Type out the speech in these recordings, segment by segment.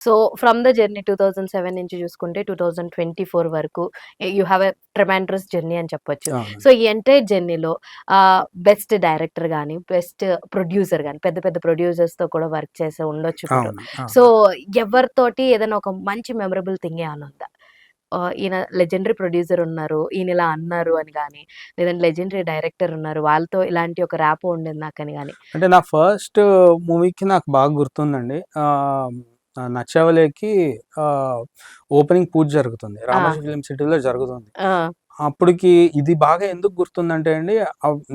So from the journey 2007 నుంచి చూసుకుంటే 2024 వరకు యూ హ్యావ్ ఎ ట్రెమెండరస్ జర్నీ అని చెప్పొచ్చు. అవునండి. సో ఈ ఎంటైర్ జర్నీలో బెస్ట్ డైరెక్టర్ గాని, బెస్ట్ ప్రొడ్యూసర్ గాని, పెద్ద పెద్ద ప్రొడ్యూసర్స్‌తో కూడా వర్క్ చేసి ఉండొచ్చు మీరు. అవును. సో అవును. ఎవరితోటి ఏదైనా ఒక మంచి మెమరబుల్ థింగ్ ఏమన్నా ఉందా? ఈయన లెజెండరీ ప్రొడ్యూసర్ ఉన్నారు. ఈయన ఇలా అన్నారు అని గాని, లేదంటే లెజెండరీ డైరెక్టర్ ఉన్నారు. వాళ్ళతో ఇలాంటి ఒక ర్యాపో ఉండేది నాకని గాని. అంటే నా ఫస్ట్ మూవీకి నాకు బాగా గుర్తుందండి. 'నచ్చావలే'కి ఓపెనింగ్ పూజ జరుగుతుంది. ఆ! రామోజీ ఫిల్మ్ సిటీలో జరుగుతుంది. ఆ! అప్పటికి ఇది బాగా ఎందుకు గుర్తుందంటే అండి,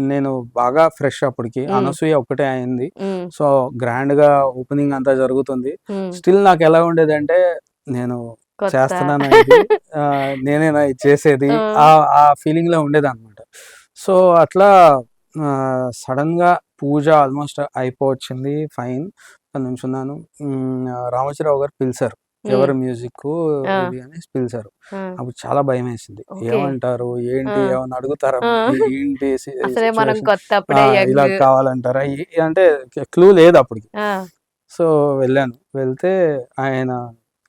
నేను బాగా ఫ్రెష్ అప్పటికి. హ్మ్. అనసూయ ఒక్కటే అయింది. హ్మ్. సో, గ్రాండ్‌గా ఓపెనింగ్ అంతా జరుగుతుంది. హ్మ్. స్టిల్ నాకెలా ఉండేదంటే, నేను కొత్త. చేస్తున్నానా ఇది? నేనేనా ఇది చేసేది? ఆ! ఆ ఫీలింగ్‌లో ఉండేదనమాట. సో, అట్లా సడెన్‌గా పూజ ఆల్మోస్ట్ అయిపోవచ్చింది. ఫైన్. ఒక్క నిమిషం ఉన్నాను. రామోజీరావు గారు పిలిచారు. హ్మ్. ఎవరు మ్యూజిక్కు ఆ! ఇది అనేసి పిలిచారు. ఆ! అప్పుడు చాలా భయమేసింది. ఓకే. ఏమంటారు? ఏంటి? ఆ! ఏమన్నా అడుగుతారా? ఆ! ఏంటి అసలే మనం సిట్యుయేషన్? కొత్త అప్పుడే ఇలా యంగ్. కావాలంటారా? అంటే క్లూ లేదు అప్పటికి. ఆ! సో, వెళ్ళాను. వెళ్తే ఆయన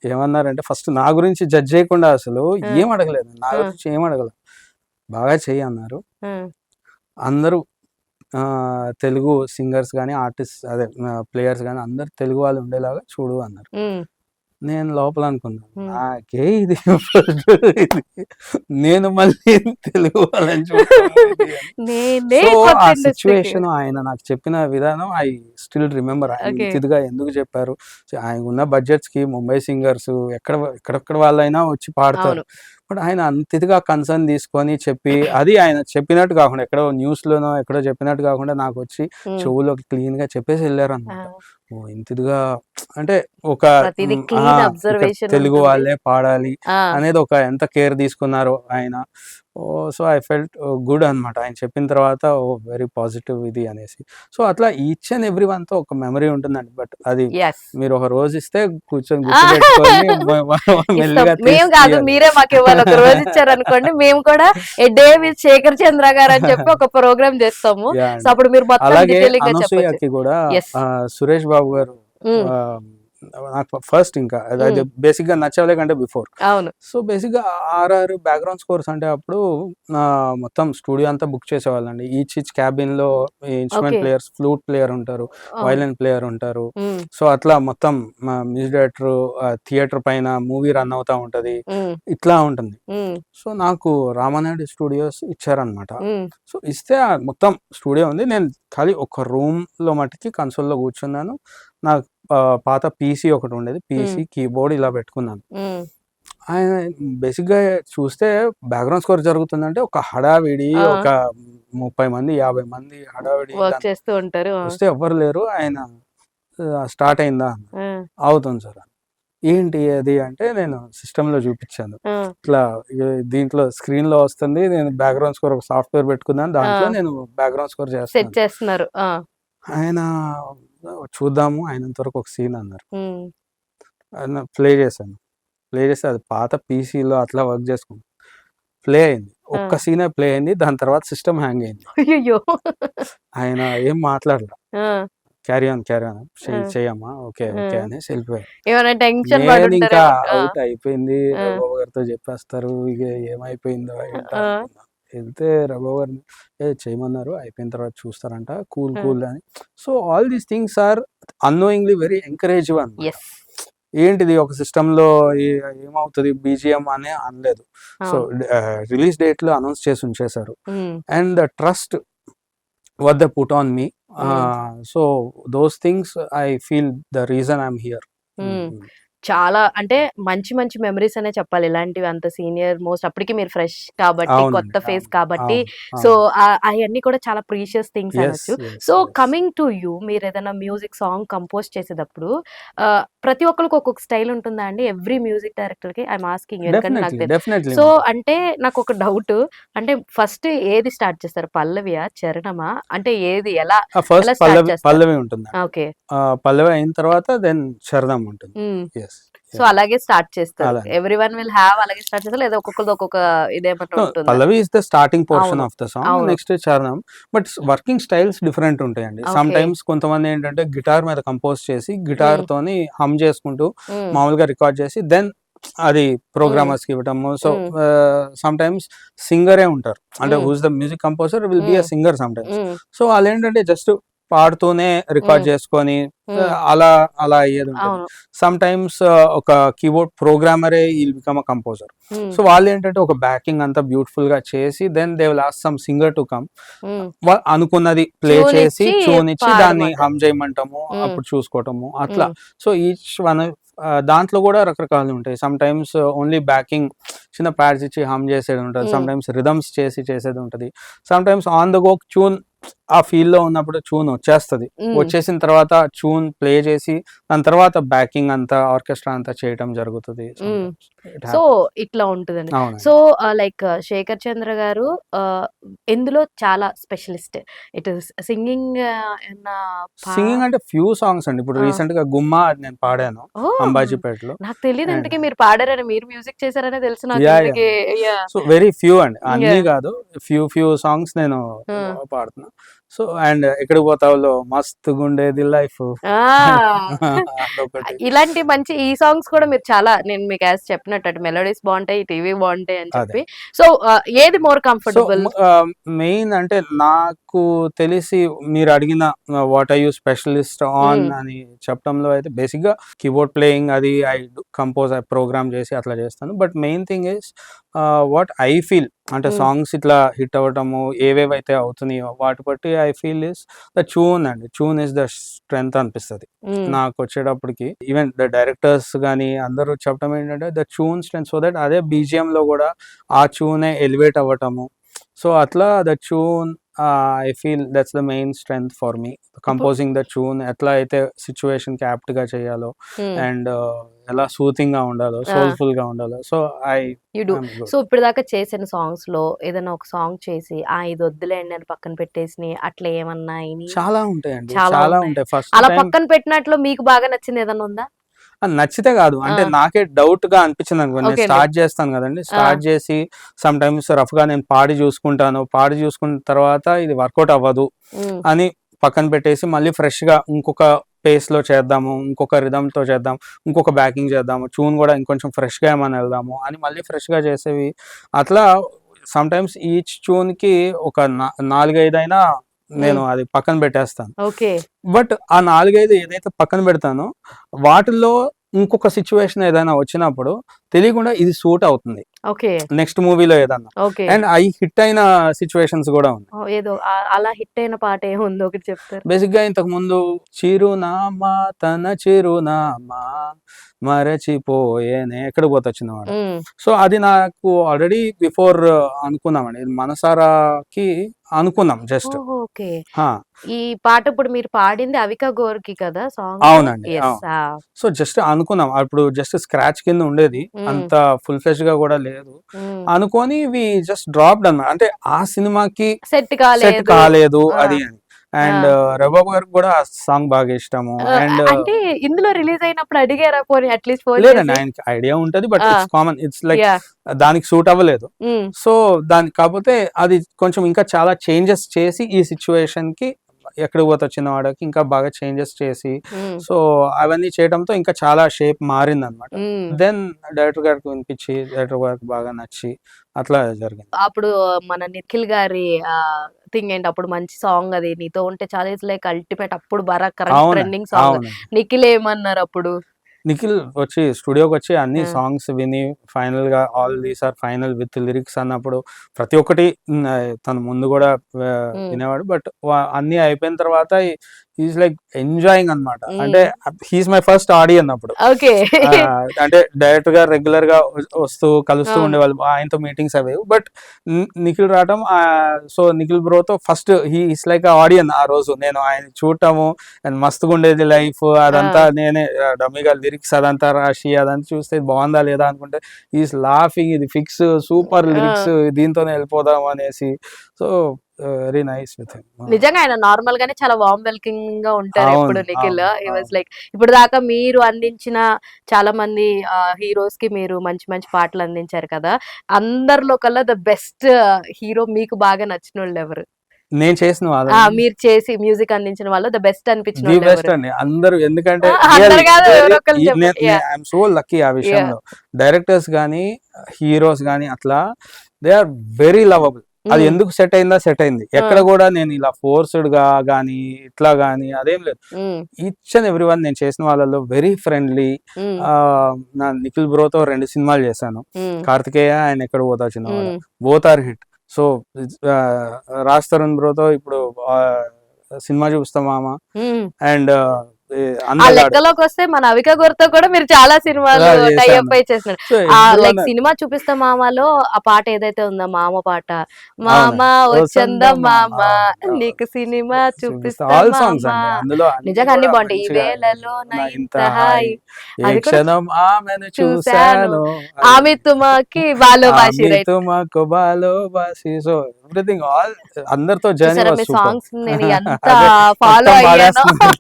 ఏమన్నారంటే ఫస్ట్ నా గురించి జడ్జ్ చేయకుండా అసలు ఆ! ఏం అడగలేదు. నా ఆ! గురించి ఏం అడగల. బాగా చెయ్యి అన్నారు. ఆ! అందరూ తెలుగు సింగర్స్ గాని, ఆర్టిస్ట్ అదే ప్లేయర్స్ గాని అందరూ తెలుగు వాళ్ళు ఉండేలాగా చూడు అన్నారు. హ్మ్. నేను లోపల అనుకున్నాను. హ్మ్. నాకే ఇది ఫస్ట్ ఇది. నేను మళ్ళీ తెలుగు వాళ్ళని చూడటం ఇది అని. నేనే సో, కొత్త ఆ ఇండస్ట్రీకి. సిట్యుయేషన్ ఆయన నాకు చెప్పిన విధానం ఐ స్టిల్ రిమెంబర్. ఆయన ఓకే. ఇంత ఇదిగా ఎందుకు చెప్పారు? ఆయనకున్న బడ్జెట్స్‌కి ముంబై సింగర్స్ ఎక్కడెక్కడ వాళ్ళైనా వచ్చి పాడతారు. అవును. బట్ ఆయన అంత ఇదిగా కన్సర్న్ తీసుకొని చెప్పి, అది ఆయన చెప్పినట్టు కాకుండా ఎక్కడో న్యూస్‌లోనో ఎక్కడో చెప్పినట్టు కాకుండా నాకొచ్చి హ్మ్. చెవులోకి క్లీన్‌గా చెప్పేసి ఆ! ఎళ్లారనమాట. ఓహ్! ఇంత ఇదిగా అంటే ఒక ప్రతిది ఆ! క్లీన్ ఇక్కడ అబ్జర్వేషన్ తెలుగు ఉంటుంది. వాళ్ళే పాడాలి ఆ! అనేది ఒక ఎంత కేర్ తీసుకున్నారో ఆయన. సో, ఐ ఫెల్ట్ గుడ్ అనమాట. ఆయన చెప్పిన తర్వాత వెరీ పాజిటివ్ ఇది అనేసి. సో, అట్లా ఈచ్ అండ్ ఎవ్రీ వన్‌తో ఒక మెమరీ ఉంటుందండి. బట్ అది యెస్. మీరు ఒక రోజు ఇస్తే కూర్చొని ఆ! గుర్తుపెట్టుకొని ఇస్తాం. మెల్లిగా మేము కాదు తీయాలి. మీరే మాకివ్వాలి. ఒక రోజు ఇచ్చారనుకోండి మేము కూడా ఎ డే విత్ శేఖర్ చంద్ర గారని చెప్పి ఒక ప్రోగ్రామ్ చేస్తాము. యాహ్! సో, అండి. అప్పుడు మీరు మొత్తం అలాగే డీటెయిలింగ్‌గా చెప్పొచ్చు. అనసూయకి గూడా యెస్. సురేష్ బాబు గారు హ్మ్. ఆహ్, నాకు ఫస్ట్ ఇంకా అది హ్మ్. బేసిక్‌గా నచ్చవలే కంటే బిఫోర్. అవును. సో, బేసిక్‌గా ఆర్ఆర్ బ్యాక్‌గ్రౌండ్ స్కోర్స్ అంటే అప్పుడు మొత్తం స్టూడియో అంతా బుక్ చేసేవాళ్ళండి. ఈచ్ క్యాబిన్‌లో instrument okay. Players, flute player ఉంటారు, అవును. వయలిన్ ప్లేయర్ ఉంటారు. హ్మ్. సో, అట్లా మొత్తం మ్యూజిక్ డైరెక్టరు థియేటర్ పైన మూవీ రన్ అవుతా ఉంటది. హ్మ్. ఇట్లా ఉంటుంది. హ్మ్. సో, నాకు రామానాయుడు స్టూడియోస్ ఇచ్చారనమాట. హ్మ్. సో, ఇస్తే మొత్తం స్టూడియో ఉంది. నేను ఖాళీ ఒక రూమ్‌లో మటికి కన్సోల్‌లో కూర్చున్నాను. నాకు పాత పీసీ ఒకటుండేది. హ్మ్. పీసీ, కీబోర్డ్ ఇలా పెట్టుకున్నాను. హ్మ్. ఆయన బేసిక్‌గా చూస్తే బ్యాక్‌గ్రౌండ్ స్కోర్ జరుగుతుందంటే ఒక హడావిడి, ఆ! ఒక 30 మంది, 50 మంది హడావిడి వర్క్ ఇదంతా. చేస్తూ ఉంటారు. ఆ! వస్తే ఎవ్వరు లేరు. ఆయన స్టార్ట్ అయిందా అన్నారు. ఆ! అవుతుంది సార్. ఏంటి అది అంటే నేను సిస్టమ్‌లో చూపిచ్చాను. ఆ! ఇట్లా దీంట్లో స్క్రీన్‌లో వస్తుంది. నేను బ్యాక్‌గ్రౌండ్ స్కోర్ ఒక సాఫ్ట్‌వేర్ పెట్టుకున్నాను. దాంట్లో ఆ! నేను బ్యాక్‌గ్రౌండ్ స్కోర్ సెట్ చేస్తున్నాను. చేస్తున్నారు. ఆ! ఆయన చూద్దాము అయినంత వరకు ఒక సీన్ అన్నారు. హ్మ్. ప్లే చేశాను. ప్లే చేస్తే అది పాత పీసీలో అట్లా వర్క్ చేసుకున్నా. ప్లే అయింది. ఆ! ఒక్క సీనే ప్లే అయింది. దాని తర్వాత సిస్టమ్ హ్యాంగ్ అయింది. అయ్యయ్యో! ఆయన ఏం మాట్లాడలా. ఆ! క్యారీ ఆన్, క్యారీ ఆన్ ఆ! చెయ్యమ్మా. ఓకే. ఆ! ఓకే అనేసి ఎళ్ళిపోయారు. ఏమైనా టెన్షన్ నేనింకా పడుంటారేమో. ఆ! ఔట్ అయిపోయింది. ఆ! రఘుబాబు గారితో చెప్పేస్తారు. ఇగ ఏమైపోయిందో ఏంటో ఆ! అనుకున్నా. ఎళ్తే రఘుబాబు గారిని చేయమన్నారు. అయిపోయిన తర్వాత చూస్తారంట. కూల్ ఆ! కూల్ అని. So, all these things are annoyingly very encouraging అనమాట. యెస్. ఏంటిది ఒక సిస్టమ్‌లో ఏమవుతది బీజీఎం అని అనలేదు. సో, అవును. రిలీజ్ డేట్‌లో అనౌన్స్ చేసి ఉంచేశారు. Hmm. And the trust what they put on me. Hmm. So, those things I feel the reason I'm here. హ్మ్. హ్మ్. చాలా అంటే మంచి మంచి మెమోరీస్ అనే చెప్పాలి. ఇలాంటివి అంత సీనియర్ మోస్ట్ అప్పటికి మీరు ఫ్రెష్ కాబట్టి, కొత్త అవునండి. ఫేస్ అవును. కాబట్టి అవును. సో, అవును. అయన్నీ కూడా చాలా ప్రీషియస్ థింగ్స్ యెస్. అనొచ్చు. Yes. So, yes. Coming to you మీరేదైనా మ్యూజిక్ సాంగ్ కంపోజ్ చేసేటప్పుడు ప్రతి ఒక్కళ్ళకి ఒక్కొక్క స్టైల్ ఉంటుందా అండి? ఎవ్రి మ్యూజిక్ డైరెక్టర్‌కి ఐ యామ్ ఆస్కింగ్ యూ ఎందుకంటే నాకు డెఫినెట్‌లీ. డెఫినెట్‌లీ సో, ఉంటుంది. అంటే నాకొక డౌటు. అంటే ఫస్ట్ ఏది స్టార్ట్ చేస్తారు? పల్లవియా? చరణమా? అంటే ఏది ఫస్ట్ ఎలా స్టార్ట్ చేస్తారు? పల్లవి ఉంటుందండి. ఓకే. పల్లవి అయిన తర్వాత దెన్ చరణం ఉంటుంది. హ్మ్. యెస్. సో అలాగే స్టార్ట్ చేస్తారు. అలానే. ఎవ్రీవన్ విల్ హావ్ అలాగే స్టార్ట్ చేస్తారు, లేదా ఒక్కొక్కరిది ఒక్కొక్క ఇదేమన్నా ఉంటుందా? పల్లవి ఇస్ ద స్టార్టింగ్ పోర్షన్ అవును. Of the song. అవును. నెక్స్ట్ చరణం. బట్ వర్కింగ్ స్టైల్స్ డిఫరెంట్ ఉంటాయండి. Some okay. టైమ్స్ కొంతమంది ఏంటంటే గిటార్ మీద కంపోజ్ చేసి గిటార్ హ్మ్. తోని హమ్ చేసుకుంటూ హ్మ్. మామూలుగా రికార్డ్ చేసి దెన్ అది హ్మ్. ప్రోగ్రామర్స్ కి ఇవ్వటము. సో హ్మ్. సమ్ టైమ్స్ సింగరే ఉంటారు. అంటే hmm. Who's the music composer will be a hmm. Singer sometimes. Hmm. So వాళ్ళు ఏంటంటే జస్ట్ పాడుతూనే రికార్డ్ హ్మ్. చేసుకొని హ్మ్. అలా అలా అయ్యేది ఉంటుంది. అవును. సమ్ టైమ్స్ ఒక కీబోర్డ్ ప్రోగ్రామరే will become a composer. Hmm. So వాళ్ళు ఏంటంటే ఒక బ్యాకింగ్ అంతా బ్యూటిఫుల్ గా చేసి then they will ask some singer to come. Hmm. అనుకున్నది ప్లే ట్యూన్ చేసి ఇచ్చి ట్యూన్ ఇచ్చి దాన్ని పాడమంటారు. హమ్ చేయమంటాము, హ్మ్. అప్పుడు చూసుకోవటము అట్లా. హ్మ్. సో ఈచ్ వన్ దాంట్లో కూడా రకరకాలు ఉంటాయి. సమ్ టైమ్స్ ఓన్లీ బ్యాకింగ్ చిన్న ప్యాడ్స్ ఇచ్చి హమ్ చేసేది ఉంటుంది. సమ్ హ్మ్. టైమ్స్ రిథమ్స్ చేసి చేసేది ఉంటుంది. Some times on the go tune ఆ ఫీల్ లో ఉన్నప్పుడు ట్యూన్ వచ్చేస్తది. హ్మ్. వచ్చేసిన తర్వాత ట్యూన్ ప్లే చేసి దాని తర్వాత బ్యాకింగ్ అంతా ఆర్కెస్ట్రా అంతా చేయటం జరుగుతుంది. సమ్ హ్మ్. Times it so happens. ఇట్లా ఉంటదండి. సో అవునండి. లైక్ 'శేఖర్ చంద్ర' గారు ఎందులో చాలా స్పెషలిస్ట్. ఇట్ ఈస్ సింగింగ్ ఏమన్నా పా సింగింగ్ అంటే ఫ్యూ సాంగ్స్ అండి. ఇప్పుడు ఆ! రీసెంట్‌గా 'గుమ్మ' అది నేను పాడాను ఓహ్! అంబాజీపేటలో. నాకు తెలీదు అండ్ ఇంతకి మీరు పాడారని. మీరు మ్యూజిక్ చేశారనే తెలుసు నాకు యాహ్! ఇంతకి. Yeah! Yeah! So very few అండి. అన్నీ యాహ్! గాదు. ఫ్యూ సాంగ్స్ నేను ఆ! పాడుతున్నా. సో అండ్ 'ఎక్కడికి పోతావులో' మస్తుగుండేది లైఫు ఆ! అదొకటి. ఇలాంటి మంచి ఈ సాంగ్స్ కూడా మీరు చాలా, నేను మీకు చెప్పినట్టు అటు మెలోడీస్ బావుంటాయి, టీవీ బావుంటాయి అని అదే. చెప్పి. సో ఏది మోర్ సో కంఫర్టబుల్? మెయిన్ అంటే నాకు తెలిసి మీరడిగిన what are you specialist on hmm. అని చెప్పడంలో అయితే బేసిక్‌గా కీబోర్డ్ ప్లేయింగ్ అది ఐ కంపోజ్, ప్రోగ్రామ్ చేసి అట్లా చేస్తాను. But main thing is what I feel అంటే హ్మ్. సాంగ్స్ ఇట్లా హిట్ అవ్వటము ఏవేవైతే అవుతున్నాయో వాటి బట్టి I feel is the tune అండి. ట్యూన్ ఈస్ ద స్ట్రెంగ్త్ అనిపిస్తది. హ్మ్. నాకొచ్చేటప్పటికి ఈవెన్ ద డైరెక్టర్స్ గాని అందరూ చెప్పడం ఏంటంటే the tune strength so that అదే బీజీఎంలో గూడా ఆ ట్యూనే ఎలివేట్ అవ్వటము. సో అట్లా the tune I feel that's the main strength for me. ఇప్పుడు కంపోజింగ్ ద ట్యూన్ ఎట్లా అయితే సిట్యుయేషన్‌కి యాప్ట్‌గా చేయాలో హ్మ్. అండ్ ఎలా సూతింగ్‌గా ఉండాలో, ఆ! సోల్‌ఫుల్‌గా ఉండాలో. So I you do. Am so good. ఇప్పటిదాకా చేసిన సాంగ్స్‌లో ఏదైనా ఒక సాంగ్ చేసి, ఇది వద్దులేండి అని పక్కన పెట్టేసినయి అట్లా ఏమన్నా అయినియి? చాలా ఉంటాయండి. చాలా చాలా ఉన్నాయి. ఉంటాయి. ఫస్ట్ అలా టైమ్ పక్కన పెట్టినట్లో మీకు బాగా నచ్చింది ఏదన్నా ఉందా? నచ్చితే కాదు. అంటే ఆ! నాకే డౌట్‌గా అనిపించిందనుకో నేను ఓకే అండి. స్టార్ట్ చేస్తాను గదండీ! ఆ! స్టార్ట్ చేసి సమ్ టైమ్స్ రఫ్‌గా నేను పాడి చూసుకుంటాను. పాడి చూసుకున్న తర్వాత ఇది వర్కౌట్ అవ్వదు హ్మ్. అని పక్కన పెట్టేసి మళ్ళీ ఫ్రెష్‌గా ఇంకొక పేస్‌లో చేద్దాము. ఇంకొక రిథమ్‌తో చేద్దాం. ఇంకొక బ్యాకింగ్ చేద్దాము. ట్యూన్ గూడా ఇంకొంచెం ఫ్రెష్‌గా ఏమన్నా ఎళ్దాము అని మళ్ళీ ఫ్రెష్‌గా చేసేవి. అట్లా సమ్ టైమ్స్ ఈచ్ ట్యూన్‌కి ఒక 4, 5 అయినా హ్మ్. నేను అది పక్కన పెట్టేస్తాను. ఓకే. బట్ ఆ 4, 5 ఏదైతే పక్కన పెడతానో వాటిల్లో ఇంకొక సిట్యుయేషన్ ఏదైనా వచ్చినప్పుడు తెలియకుండా ఇది సూట్ అవుతుంది. ఓకే. నెక్స్ట్ మూవీలో ఏదన్నా. ఓకే. అండ్ అయి హిట్ అయిన సిట్యుయేషన్స్ గూడా ఉన్నాయి. ఓహ్! ఏదో అలా హిట్ అయిన పాట ఏముందో ఒకటి చెప్తారా? బేసిక్‌గా ఇంతకుముందు 'చిరునామా తన చిరునామా మరచిపోయేనే ఎక్కడికి పోతా చిన్నవాడ.' హ్మ్. సో, అది నాకు ఆల్రెడీ బిఫోర్ అనుకున్నామండి. ఇది 'మనసారా'కి అనుకున్నాం జస్ట్. ఓహో! ఓకే. ఆ! ఈ పాట ఇప్పుడు మీరు పాడింది 'అవికా గోర్కి' కదా సాంగ్? అవునండి. యెస్. అవును. ఆ! సో, జస్ట్ అనుకున్నాం. అప్పుడు జస్ట్ స్క్రాచ్ కింద ఉండేది. హ్మ్. అంత ఫుల్ ఫ్లెడ్జ్‌గా గూడా లేదు. హ్మ్. అనుకోని జస్ట్ డ్రాప్డ్ అన్నమాట. అంటే ఆ సినిమాకి సెట్ సెట్ కాలేదు. కాలేదు ఆ! అది అని. ఆ! అండ్ రవిబాబు గారికి గూడా ఆ సాంగ్ బాగా ఇష్టము. అండ్ అంటే ఇందులో రిలీజ్ అయినప్పుడు అడిగారా పోనీ అట్‌లీస్ట్ ఫోన్ లేదండి చేసి? ఆయనకి ఐడియా ఉంటది. బట్ ఆ! It's common. It's like yeah! దానికి సూట్ అవ్వలేదు. హ్మ్. సో, కాపోతే అది కొంచెం ఇంకా చాలా చేంజెస్ చేసి ఈ సిట్యుయేషన్‌కి ఎక్కడికి పోతా చిన్నవాడకి ఇంకా బాగా చేంజెస్ చేసి హ్మ్. సో, అవన్నీ చేయడంతో ఇంకా చాలా షేప్ మారిందనమాట. హ్మ్. దెన్ డైరెక్టర్ గారికి వినిపించి, డైరెక్టర్ గారికి బాగా నచ్చి అట్లా జరిగింది. అప్పుడు మన 'నిఖిల్' గారి థింగ్ ఏంటి అప్పుడు మంచి సాంగ్ అది 'నీతో ఉంటే చాలా ఇట్స్ లైక్ అల్టిమేట్' అప్పుడు కరెంట్ అవునండి. Trending song. అవునండి. 'నిఖిల్' ఏమన్నారప్పుడు? నిఖిల్ వచ్చి స్టూడియోకొచ్చి అన్ని ఆ! సాంగ్స్ విని ఫైనల్‌గా all these are final with lyrics అన్నప్పుడు ప్రతి ఒక్కటి తను ముందు గూడా హ్మ్. వినేవాడు. బట్ అన్నీ అయిపోయిన తర్వాత హి ఈస్ లైక్ ఎంజాయింగ్ అన్నమాట. అంటే హ్మ్. He is my first audience అప్పుడు. ఓకే. అంటే డైరెక్టర్‌గా రెగ్యులర్‌గా వస్తూ కలుస్తూ అవును. ఉండేవాళ్ళు. ఆయనతో మీటింగ్స్ అవేవి. బట్ నిఖిల్ రావటం సో, నిఖిల్ బ్రోతో first he is like a ఆడియన్ ఆ రోజు. నేను ఆయన్ని చూడటము అండ్ మస్తుగుండేది లైఫ్ అదంతా ఆ! నేనే డమ్మీగా లిరిక్స్ అదంతా రాసి అదంతా చూస్తే ఇది బాగుందా లేదా అనుకుంటే ఈస్ లాఫింగ్ ఇది ఫిక్స్ సూపర్ ఆ! లిరిక్స్ దీంతోనే వెళ్ళిపోదాం అనేసి. So, very nice with him. నిజంగా ఆయన నార్మల్ గానే చాలా వార్మ్ వెల్కమింగ్ గా ఉంటారు ఎప్పుడు అవును, నిఖిల్. అవును, ఈ వాజ్ అవును. లైక్ ఇప్పుడు దాకా మీరు అందించిన చాలా మంది హీరోస్ కి మీరు మంచి మంచి పాటలు అందించారు కదా. అందరిలో కల్లా ద బెస్ట్ హీరో మీకు బాగా నచ్చిన వాళ్ళు ఎవరు? నేను చేసిన వాళ్ళని మీరు చేసి మ్యూజిక్ అందించిన వాళ్ళు ద బెస్ట్ అనిపించిన ది వాళ్ళు బెస్ట్ ఎవరు? అండి అందరూ. ఎందుకంటే అందరు రియల్లీ కాదు, ఎవరో ఒకరు చెప్పండి. యా ఐఎమ్ సో లక్కీ ఆ యా విషయంలో. డైరెక్టర్స్ గానీ హీరోస్ గానీ అట్లా దే ఆర్ వెరీ లవబుల్. అది ఎందుకు సెట్ అయిందా సెట్ అయింది. ఎక్కడ కూడా నేను ఇలా ఫోర్స్డ్ గా గానీ ఇట్లా గానీ అదేం లేదు. ఈచ్ అండ్ ఎవ్రీ వన్ నేను చేసిన వాళ్ళలో వెరీ ఫ్రెండ్లీ. నా నిఖిల్ బ్రోతో 2 సినిమాలు చేశాను. కార్తికేయ ఆయన ఎక్కడ పోతా చిన్నవాడ, both are hit. So Raj Tarun బ్రోతో ఇప్పుడు సినిమా చూపిస్తా మామ అండ్ ఆ అందగాడు లెక్కలోకి వస్తే మన అవిక గుర్తో కూడా మీరు చాలా సినిమాలు ఇలా టైఅప్ చేశాను. అయి చేస్తున్నారు. సో లైక్ ఎవ్రీవన్ సినిమా చూపిస్తా మామలో ఆ పాట ఏదైతే ఉందో మామ పాట, మామ అవునండి. ఓ వచ్చంద చందమామ మామ నీకు సినిమా చూపిస్తా ఆల్ మామ. సాంగ్స్ అండి. అందులో అన్ని నిజంగా అన్ని కూడా బాగుంటాయి. ఈ మంచిగా వేళలో నా నా ఇంత ఇంత హాయి, హాయి ఏ అది కూడా క్షణం ఆమెను చూశాను. చూశాను, ఆమె తుమాకి బాలో బాషి ఆమె రైట్. తుమకు బాలో బాసి. సో ఎవ్రీథింగ్ ఆల్ అందరితో జర్నీ చూసారా వాజ్ మీ సూపర్. సాంగ్స్ నేను ఎంత అదే ఫాలో మొత్తం అయ్యానో. పాడేస్తుంది.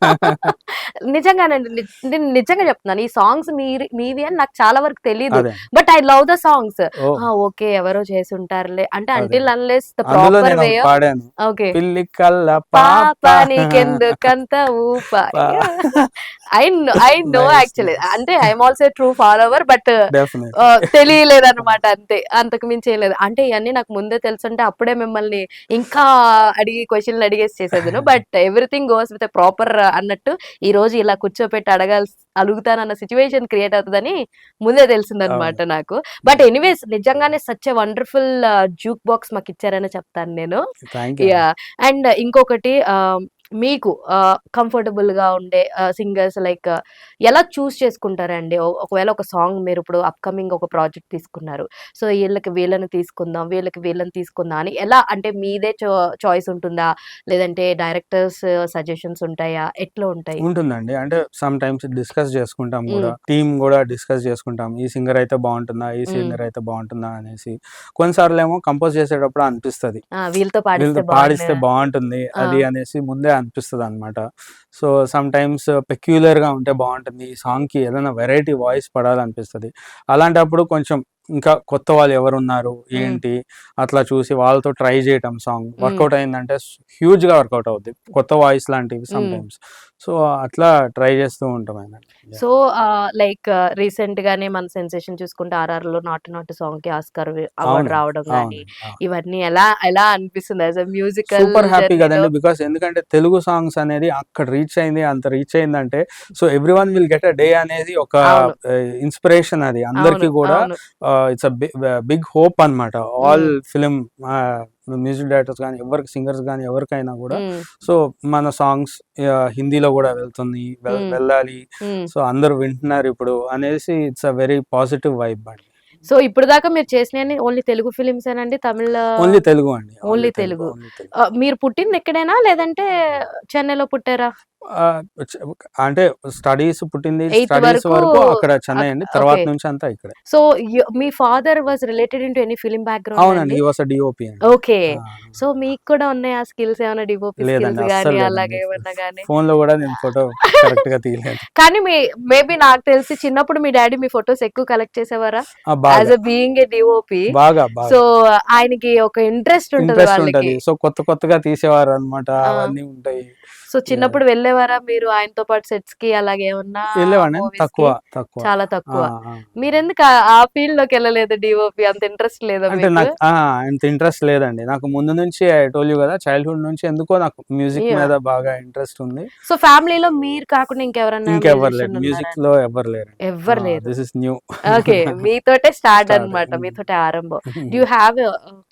నిజంగానండి. నేను నిజంగా చెప్తున్నాను. ఈ సాంగ్స్ మీవి అని నాకు చాలా వరకు తెలీదు. అదే but I love the songs. Oh okay ఎవరో చేసి ఉంటారులే అంటే అదే అంటిల్ అన్లెస్ ద అందులో ప్రాపర్ నేను వే ఒకటి ఆఫ్. పాడాను, ఓకే పిల్లి కళ్ళ పాప పాప. నీకెందుకంత ఊప. I know nice actually nice అంటే I'm also true follower but definitely. తెలియలేదన్నమాట అంతే. అంతకు మించి ఏం లేదు. అంటే ఇవన్నీ నాకు ముందే తెలుసుంటే అప్పుడే మిమ్మల్ని ఇంకా అడిగి క్వశ్చన్లు అడిగేసి చేసేదును. But everything goes with proper అన్నట్టు ఈ రోజు ఇలా కూర్చోపెట్టి అడుగుతానన్న సిచ్యువేషన్ క్రియేట్ అవుతుందని ముందే తెలిసిందనమాట అవును. నాకు. బట్ ఎనీవేస్ నిజంగానే such a wonderful juke box మాకు ఇచ్చారని చెప్తాను నేను. థ్యాంక్ యూ యా అండి. అండ్ ఇంకొకటి మీకు కంఫర్టబుల్ గా ఉండే సింగర్స్ లైక్ ఎలా చూస్ చేసుకుంటారండి? ఒకవేళ ఒక సాంగ్ మీరు ఇప్పుడు అప్కమింగ్ ఒక ప్రాజెక్ట్ తీసుకున్నారు. సో వీళ్ళకి వీళ్ళని తీసుకుందాం, వీళ్ళకి వీళ్ళని తీసుకుందాం అని ఎలా అంటే మీదే చాయిస్ ఉంటుందా? లేదంటే డైరెక్టర్స్ సజెషన్స్ ఉంటాయా? ఎట్లా ఉంటాయి? ఉంటుందండి. అంటే సమ్ టైమ్స్ డిస్కస్ చేసుకుంటాం గూడా. టీమ్ గూడా డిస్కస్ చేసుకుంటాం. ఈ సింగర్ అయితే బావుంటుందా? ఈ సింగర్ అయితే బావుంటుందా? అనేసి. కొన్నిసార్లేమో కంపోజ్ చేసేటప్పుడు అనిపిస్తది. వీళ్ళతో పాడిస్తే వీళ్ళతో బాగుండు. పాడిస్తే బావుంటుంది అది అనేసి ముందే అనిపిస్తదనమాట. సో సమ్ టైమ్స్ పెక్యులర్‌గా ఉంటే బావుంటుంది. ఈ సాంగ్‌కి ఏదైనా వెరైటీ వాయిస్ పడాలనిపిస్తది. అలాంటప్పుడు కొంచెం ఇంకా కొత్త వాళ్ళు ఎవరున్నారు? ఏంటి? అట్లా చూసి వాళ్ళతో ట్రై చేయటం సాంగ్. వర్కౌట్ అయిందంటే హ్యూజ్‌గా వర్కౌట్ అవుద్ది. కొత్త వాయిస్ లాంటివి సమ్ టైమ్స్. సో అట్లా ట్రై చేస్తూ ఉంటామనండి. సో లైక్ రీసెంట్ గానే మన సెన్సేషన్ చూసుకుంటే 'ఆర్ఆర్‌లో 'నాటు నాటు' సాంగ్ కి ఆస్కార్ అవార్డ్ అవునండి. రావడం గానీ అవునండి. అవును. ఇవన్నీ ఎలా ఎలా అనిపిస్తుంది as a musical super happy జర్నీలో? గదండీ! బికాస్ ఎందుకంటే తెలుగు సాంగ్స్ అనేది అక్కడ రీచ్ అయింది. అంత రీచ్ అయిందంటే so everyone will get a day అనేది ఒక అవును. ఇన్‌స్పిరేషన్ అది. అవును. అందరికీ గూడా అవును. ఇట్స్ బిగ్ హోప్ అన్నమాట. ఆల్ హ్మ్. ఫిల్మ్ మ్యూజిక్ డైరెక్టర్స్ గానీ, సింగర్స్ గానీ ఎవరికైనా గూడా. హ్మ్. సో మన సాంగ్స్ హిందీలో గూడా వెళ్తుంది. హ్మ్. వెళ్ళాలి. హ్మ్. సో అందరూ వింటున్నారు ఇప్పుడు అనేసి it's a very positive vibe అండి. సో ఇప్పుడు దాకా మీరు చేసినయన్ని ఓన్లీ తెలుగు ఫిల్మ్సేనండి? తమిళ్ ఓన్లీ తెలుగు అండి. ఓన్లీ తెలుగు. ఓన్లీ తెలుగు. మీరు పుట్టింది ఇక్కడేనా? లేదంటే చెన్నైలో పుట్టారా? ఆహ్, చ అంటే పుట్టింది 8థ్ స్టడీస్ వరకు వరకు అక్కడ చెన్నై అండి. తర్వాత ఓకే. నుంచి అంతా ఇక్కడే. So me father was related into any film background అవునండి. అండి? హి వాస్ ఎ డీఓపీ అండి. ఓకే. ఆ! సో మీకు కూడా ఉన్నాయా స్కిల్స్ ఏమైనా డిఓపి లేదండి. స్కిల్స్ అస్సలు గాని లేదండి. అలాగేమన్నా గాని? ఫోన్‌లో గూడా నేను ఫోటో కరెక్ట్‌గా తీయలేదు. కానీ మేబీ నాకు తెలిసి చిన్నప్పుడు మీ డ్యాడీ మీ ఫోటోస్ ఎక్కువ కలెక్ట్ చేసేవారా? యాస్ బాగా. A being a DOP. బాగా. సో ఆయనకి ఒక ఇంట్రెస్ట్ ఉంటది ఇంట్రెస్ట్ వాళ్ళకి. ఉంటది. సో కొత్తగా తీసేవారనమాట. ఆ! అవన్నీ ఉంటాయి. సో చిన్నప్పుడు వెళ్ళేవారా మీరు ఆయనతో పాటు సెట్స్‌కి అలాగేమన్నా వెళ్ళేవాడిని. మూవీస్‌కి? తక్కువ. చాలా ఆ! తక్కువ. ఆ! మీరెందుకు ఆ ఫీల్డ్‌లోకెళ్ళలేదు డిఓపి అంత ఇంట్రెస్ట్ లేదా అంటే మీకు? నాకు అంత ఇంట్రెస్ట్ లేదండి. నాకు ముందు నుంచి ఐ టోల్డ్ యూ గదా! చైల్డ్‌హుడ్ నుంచి ఎందుకో నాకు మ్యూజిక్ యాహ్! మీద బాగా ఇంట్రెస్ట్ ఉంది. సో ఫ్యామిలీలో మీరు కాకుండా ఇంకెవరన్నా ఇంకెవ్వరు లేరు. మ్యూజిషియన్ ఉన్నారా అండి? మ్యూజిక్‌లో ఎవ్వరు లేరండి. ఎవ్వరు లేరు. This is new. ఓకే. మీతోటే స్టార్ట్ స్టార్ట్. అన్నమాట. మీతోటే ఆరంభం. డు యూ హావ్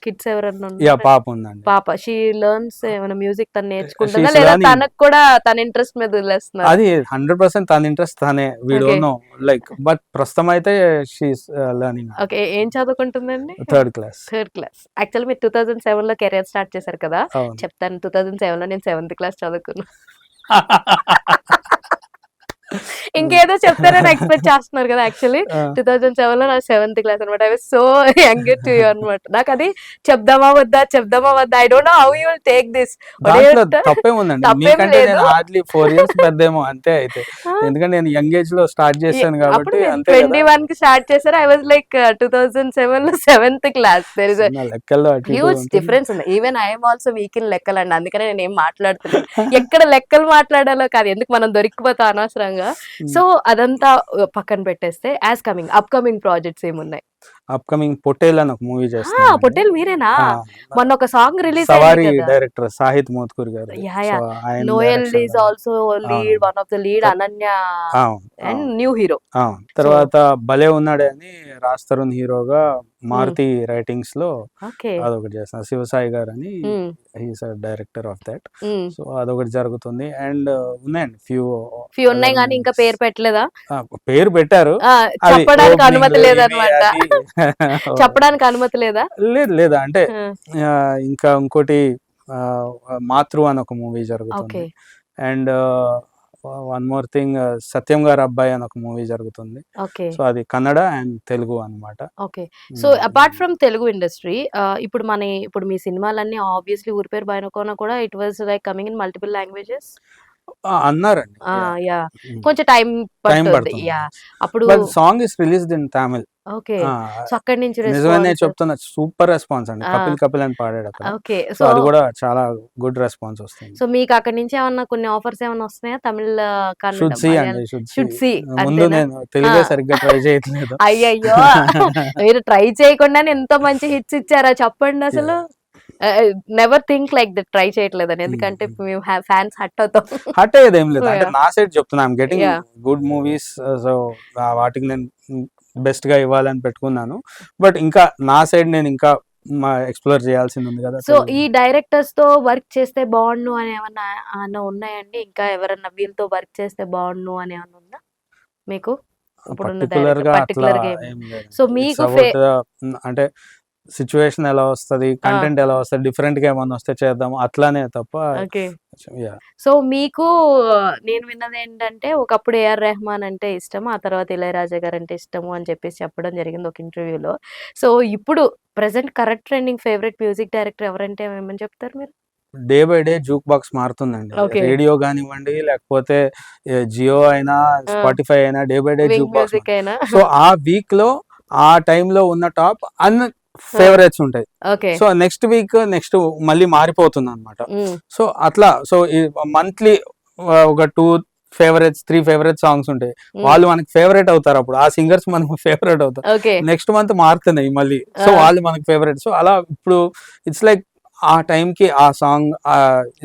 కిడ్స్ ఎవరన్నా యాహ్! ఉన్నారా? పాప ఉందండి. పాప. షీ లెర్న్స్ ఏమైనా మ్యూజిక్ తను షీ నేర్చుకుంటుందా? ఈస్ లేదా లెర్నింగ్. తనకు కూడా తన ఇంట్రెస్ట్ మీద వదిలేస్తున్నారా? అది 100% తన ఇంట్రెస్ట్ తనే. We okay. Don't know like but ప్రస్తుతం అయితే షీ ఈస్ లెర్నింగ్ అండి. ఓకే. ఏం చదువుకుంటుందండి? Third class. Third class. Actually మీరు 2007లో కెరియర్ స్టార్ట్ చేశారు కదా! అవును. చెప్తాను 2007లో నేను 7థ్ క్లాస్ చదువుకున్నా. ఇంకేదో చెప్తారని ఎక్స్పెక్ట్ చేస్తున్నారు కదా యాక్చువల్లీ. ఆ, 2007 లో నా 7th క్లాస్ అనమాట. I was so young to you అనమాట. నాకు అది చెప్దామా వద్దా I don't know how you will take this. దాంట్లో తప్పేముందండి, తప్పేం మీకంటే లేదు. నేను హార్డ్లీ 4 years పెద్దేమో అంతే. అయితే ఎందుకంటే నేను యంగ్ ఏజ్ లో స్టార్ట్ చేశాను అప్పుడు కాబట్టి మీరు అంతే కదా. 21 కి స్టార్ట్ చేశారు. ఐ వాజ్ లైక్ 2007 లో 7th క్లాస్. దేర్ ఇస్ చిన్న లెక్కల్లో అటు ఇటు హ్యూజ్ ఉంటుంది. డిఫరెన్స్ ఉంది. Even I'm also weak in లెక్కలండి. అందుకనే నేను ఏం మాట్లాడుతున్నాను. ఎక్కడ లెక్కలు మాట్లాడాలో కాదు, ఎందుకు మనం దొరికిపోతాం అనవసరంగా. సో అదంతా పక్కన పెట్టేస్తే అప్ కమింగ్ ప్రాజెక్ట్స్ ఏమున్నాయి? అప్కమింగ్ పొట్టేల్ అని ఒక మూవీ చేస్తున్నాను. పొట్టేల్ మీరేనా? మొన్న ఒక సాంగ్ రిలీజ్ సవారీ అయింది కదా. డైరెక్టర్ సాహిత్ మోత్కూర్ గారు. Yeah yeah. సో ఆయన Noel direction is low. Also lead, one of the lead. Ananya అవును, అండ్ అవును, న్యూ హీరో. అవును. తర్వాత భలే ఉన్నాడే అని రాజ్ తరుణ్ హీరోగా మారుతి రైటింగ్స్ లో ఓకే. అదొకటి చేస్తున్నారు. శివసాయి గారు అని he's director of that. So అదొకటి జరుగుతుంది. అండ్ ఉన్నాయండి ఫ్యూ ఫ్యూ ఉన్నాయి కానీ ఇంకా పేరు పెట్టలేదా? పేరు పెట్టారు. అవి చెప్పడానికి opening అనుమతి ఇవి లేదనమాట. అది. చెప్పడానికి అనుమతి లేదా? లేదు లేదా అంటే ఇంకా ఇంకోటి మాతృ అని ఒక మూవీ జరుగుతుంది. Okay. And one more thing Satyam గారు అబ్బాయి అని ఒక మూవీ జరుగుతుంది. ఓకే. సో అది కన్నడ అండ్ తెలుగు అన్నమాట. Okay. So apart from Telugu industry, ఇప్పుడు మీ సినిమాలన్నీ ఆబ్వియస్లీ ఊరి పేరు బయనకోన కూడా it was like coming in multiple languages. అన్నారండి. యా. కొంచెం టైం టైం పడుతుంది. పడుతుంది. యా. అప్పుడు song is released in Tamil. Okay. So అక్కడి నుంచి నిజమే రెస్పాన్స్. చెప్తున్నా, సూపర్ రెస్పాన్స్ అండి. కపిల్ కపిల్ అని పాడాడు అక్కడ. ఓకే. సో అది కూడా చాలా గుడ్ రెస్పాన్స్ వస్తుంది. సో మీకు అక్కడి నుంచి ఏమన్నా కొన్ని ఆఫర్స్ ఏమన్నా వస్తున్నాయా? Tamil, Kannada, should see Malayalam? అండి, షుడ్ Should సి. see. ముందు అంతేనా? నేను తెలుగే సరిగ్గా ట్రై చేయట్లేదు. అయ్యయ్యో. మీరు ట్రై చేయకుండానే ఎంత మంచి హిట్స్ ఇచ్చారా చెప్పండి అసలు. Never think like that try చేయట్లేదని, ఎందుకంటే మేము ఫ్యాన్స్ హట్ అవుతాం. హట్ అయ్యేది ఏం లేదు. అంటే Yeah. నా సైడ్ చెప్తున్నా, I'm getting Yeah. Good movies. So వాటికి నేను బెస్ట్ గా ఇవ్వాలని పెట్టుకున్నాను. బట్ ఇంకా నా సైడ్ నేను ఇంకా ఎక్స్ప్లోర్ చేయాల్సింది ఉంది కదా. సో ఈ డైరెక్టర్స్ తో వర్క్ చేస్తే బాగుండు అని ఏమన్నా ఉన్నాయండి? ఇంకా ఎవరన్నా వీళ్ళతో వర్క్ చేస్తే బాగుండు అని ఏమన్నా ఉందా మీకు? ఇప్పుడున్న పర్టికులర్ గా అట్లా పర్టికులర్ గా ఏం లేదు. సో It's మీకు about అంటే సిచ్యువేషన్ ఎలా వస్తది, కంటెంట్ ఎలా వస్తది, డిఫరెంట్ గా ఏమన్నా వస్తే చేద్దాము అట్లానే తప్ప. ఓకే. Yeah. సో మీకు నేను విన్నది ఏంటంటే, ఒకప్పుడు ఏఆర్ రెహమాన్ అంటే ఇష్టం, ఆ తర్వాత ఇళయరాజా గారు అంటే ఇష్టము అని చెప్పేసి చెప్పడం జరిగింది ఒక ఇంటర్వ్యూలో. సో ఇప్పుడు present correct trending favourite music director ఎవరంటే ఏమని చెప్తారు మీరు? Day by day jukebox మారుతుందండి. Okay. రేడియో కానివ్వండి, లేకపోతే జియో అయినా, స్పాటిఫై అయినా, day by day Wynk jukebox. Music అయినా. సో ఆ వీక్ లో ఆ time లో ఉన్న టాప్ అన్ని ఫేవరెట్స్ ఉంటాయి. Okay. So next week next మళ్ళీ మారిపోతుంది అనమాట. సో అట్లా సో మంత్లీ ఒక 2 ఫేవరెట్స్ 3 ఫేవరెట్ సాంగ్స్ ఉంటాయి. వాళ్ళు మనకి ఫేవరెట్ అవుతారు. అప్పుడు ఆ సింగర్స్ మనకు ఫేవరెట్ అవుతారు. ఓకే. నెక్స్ట్ మంత్ మారుతున్నాయి మళ్ళీ. సో వాళ్ళు మనకి ఫేవరెట్. సో అలా ఇప్పుడు ఇట్స్ లైక్ ఆ time కి ఆ సాంగ్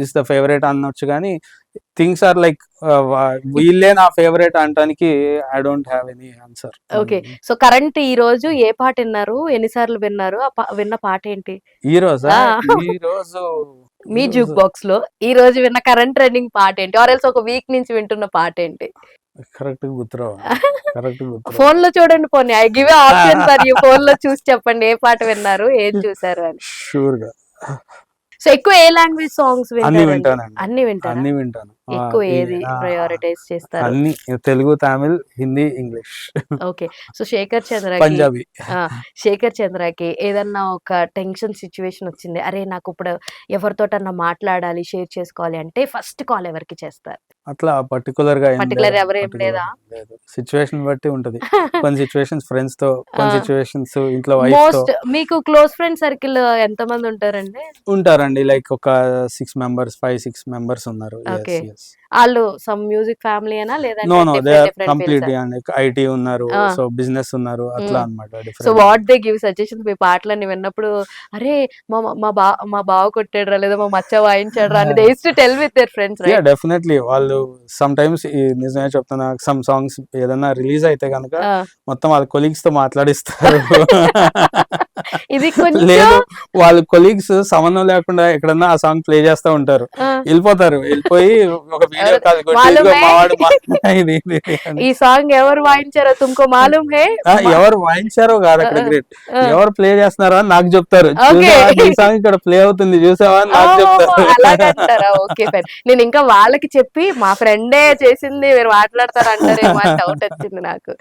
ఇస్ ద ఫేవరెట్ అనొచ్చు. కానీ థింగ్స్ ఆర్ లైక్ వీళ్ళే నా ఫేవరెట్ అనటానికి I don't have any answer. Okay. So current ఈ రోజు ఏ పాట విన్నారు, ఎన్నిసార్లు విన్నారు, విన్న పాట ఏంటి ఈ రోజా? ఈ రోజు మీ జూక్ బాక్స్ లో ఈ రోజు విన్న కరెంట్ ట్రెండింగ్ పాట ఏంటి, ఆర్ ఎల్స్ ఒక వీక్ నుంచి వింటున్న పాట ఏంటి? కరెక్ట్ గుర్తురావు. కరెక్ట్ గుర్తురావు. ఫోన్ లో చూడండి, పోనీ I give option for you. Phone లో చూసి చెప్పండి ఏ పాట విన్నారు, ఏం చూసారు అని. షూర్ గా సో ఎక్కువ ఏ లాంగ్వేజ్ సాంగ్స్ అన్ని వింటారు? వింటానండి. అన్ని వింటారు. అన్ని వింటాను. ఎక్కువ ఏది ప్రయారిటైజ్ చేస్తారు? అన్ని Telugu, Tamil, Hindi, English, okay. So Shekhar Punjabi. చంద్రకి ఏదన్నా ఒక టెన్షన్ సిచ్యువేషన్ వచ్చింది, అరే నాకు ఇప్పుడు ఎవరితోటన్నా మాట్లాడాలి, షేర్ చేసుకోవాలి అంటే ఫస్ట్ కాల్ ఎవరికి చేస్తారు? అట్లా పర్టికులర్ గా ఎవరేం లేదా? సిచ్యువేషన్ బట్టి ఉంటది. కొన్ని సిచ్యువేషన్స్ ఫ్రెండ్స్ తో, కొన్ని సిచ్యువేషన్స్ ఇంట్లో వైఫ్ తో. మోస్ట్ మీకు క్లోజ్ ఫ్రెండ్ సర్కిల్ ఎంత మంది ఉంటారండి? ఉంటారండి, లైక్ ఒక 6 members 5-6 members ఉన్నారు. Okay. వాళ్ళు సమ్ మ్యూజిక్ ఫ్యామిలీ అయినా లేదంటే no they are different completely fields? అండి. ఐటీ ఉన్నారు, Ah. సో బిజినెస్ ఉన్నారు, అట్లా అన్నమాట. So different. What they give suggestions మీ పాటలన్నీ విన్నప్పుడు, అరే మా బావ కొట్టాడు లేదా మా మచ్చ వాయించాడు అని they use to tell with their friends, yeah right? Definitely. వాళ్ళు సమ్ టైమ్స్ నిజమే చెప్తున్నా, సమ్ సాంగ్స్ ఏదైనా రిలీజ్ అయితే కనుక మొత్తం వాళ్ళ కొలీగ్స్ తో మాట్లాడిస్తారు. ఇది కొంచెం లేదు, వాళ్ళ కొలీగ్స్ సంబంధం లేకుండా ఎక్కడన్నా ఆ సాంగ్ ప్లే చేస్తా ఉంటారు, ఆ, వెళ్ళిపోతారు, వెళ్ళిపోయి ఒక వీడియో ఎవరు- కాల్ కొట్టి మాలూమ్ ఇదిగో హై మావాడు ఇది ఇది అని. ఈ సాంగ్ ఎవరు వాయించారో తుమ్కో మాలూమ్ హే. ఎవరు వాయించారో కాదు అక్కడ గ్రేట్, ఎవరు ప్లే చేస్తున్నారో అని నాకు చెప్తారు, ఓకే. చూసావా ఈ సాంగ్ ఇక్కడ ప్లే అవుతుంది చూసావా అని నాకు చెప్తారు. అలాగంటారా? Okay fine. నేను ఇంకా వాళ్ళకి చెప్పి మా ఫ్రెండే చేసింది మీరు మాట్లాడతారు అంటారేమో అని డౌట్ వచ్చింది నాకు.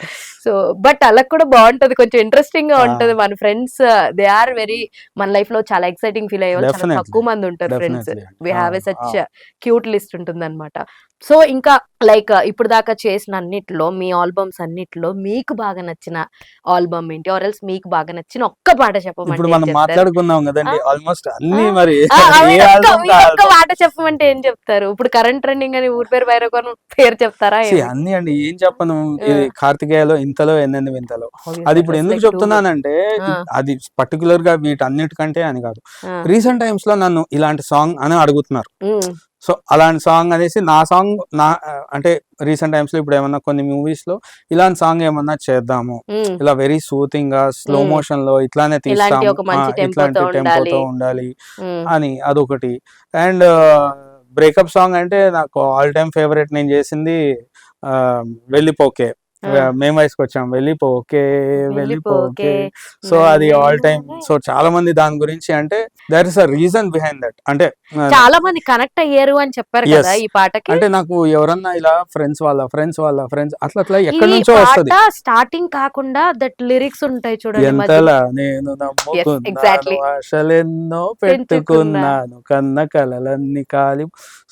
సో బట్ అలా కూడా బాగుంటది, కొంచెం ఇంట్రెస్టింగ్ గా ఉంటది. మన ఫ్రెండ్స్ దే ఆర్ వెరీ, మన లైఫ్ లో చాలా ఎక్సైటింగ్ ఫీల్ అయ్యే వాళ్ళు చాలా Definitely. తక్కువ మంది ఉంటారు friends. Definitely. We have a Ah, such ah. Cute list ఉంటుంది అనమాట. సో ఇంకా లైక్ ఇప్పుడు దాకా చేసిన అన్నిట్లో, మీ ఆల్బమ్స్ అన్నిట్లో మీకు బాగా నచ్చిన ఆల్బమ్ ఏంటి? ఆర్ ఎల్స్ మీకు బాగా నచ్చిన ఒక్క పాట ఇప్పుడు చెప్పమంటే ఏం మనం చెప్తారు? మాట్లాడుకున్నాం కదండి ఆ? ఆల్మోస్ట్ అన్ని, ఆ? మరి ఆ, ఏ మీరు ఆల్బమ్ ఒక్క మాట చెప్పమంటే ఏం చెప్తారు? ఇప్పుడు కరెంట్ ట్రెండింగ్ అని ఊరి పేరు భైరవన్ పేరు చెప్తారా ఏమి? అన్ని అండి, ఏం చెప్పను, ఇది కార్తికేయలో ఇంతలో ఎన్నెన్ని వింతలో. అది ఇప్పుడు ఎందుకు చెప్తున్నానంటే అది పర్టికులర్ గా వీటన్నిటికంటే అని కాదు, రీసెంట్ టైమ్స్ లో నన్ను ఇలాంటి సాంగ్ అని అడుగుతున్నారు. సో అలాంటి సాంగ్ అనేసి నా సాంగ్ అంటే రీసెంట్ టైమ్స్ లో ఇప్పుడు ఏమన్నా కొన్ని మూవీస్ లో ఇలాంటి సాంగ్ ఏమన్నా చేద్దాము, ఇలా వెరీ సూతింగ్ గా స్లో మోషన్ లో ఇట్లానే తీస్తాము, ఇట్లాంటి టెంపోతో ఉండాలి అని అదొకటి. అండ్ బ్రేకప్ సాంగ్ అంటే నాకు ఆల్ టైమ్ ఫేవరెట్, నేను చేసింది వెళ్ళిపోకే, మేము వయసుకు వచ్చాం వెళ్ళిపోకే వెళ్ళిపోకే. సో అది ఆల్ టైమ్. సో చాలా మంది దాని గురించి అంటే there is a reason behind that. అంటే చాలా మంది కనెక్ట్ అయ్యారు అని చెప్పారు కదా ఈ పాటకి. అంటే నాకు ఎవరన్నా ఇలా ఫ్రెండ్స్ అట్లా అట్లా ఎక్కడి నుంచో వస్తది. స్టార్టింగ్ కాకుండా దట్ లిరిక్స్ ఉంటాయి చూడండి ఎంతలా నేను నమ్ముకున్నాను, ఆశలెన్నో పెట్టుకున్నాను, కన్న కలలన్నీ కాలి.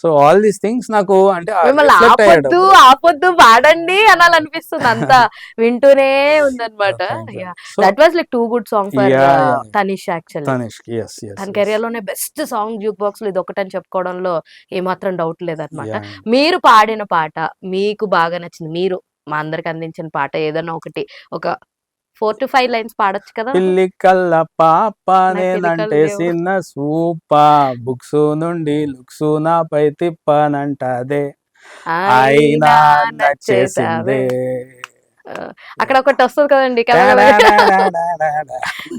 సో ఆల్ దీస్ థింగ్స్ నాకు అంటే మిమ్మల్ని ఆపొద్దు పాడండి అనాలనిపిస్తుంది, అంతా వింటూనే ఉందన్నమాట. That was like too good song for Tanishq actually. తన కెరియర్ లోనే బెస్ట్ సాంగ్ జ్యూక్ బాక్స్ లో ఇది ఒకటని చెప్పుకోవడంలో ఏమాత్రం డౌట్ లేదన్నమాట. మీరు పాడిన పాట, మీకు బాగా నచ్చింది, మీరు మా అందరికి అందించిన పాట ఏదన్నా ఒకటి, ఒక 4 to 5 లైన్స్ పాడొచ్చు కదా? పిల్లి కల్ల పాప నాకు నేనంటే పిలికలు లేవు. చిన్న సూప, బుక్స్ నుండి లుక్స్ నాపై తిప్పనంటదే, అయినా నచ్చేసిందే. అక్కడ ఒకటి వస్తుంది కదండి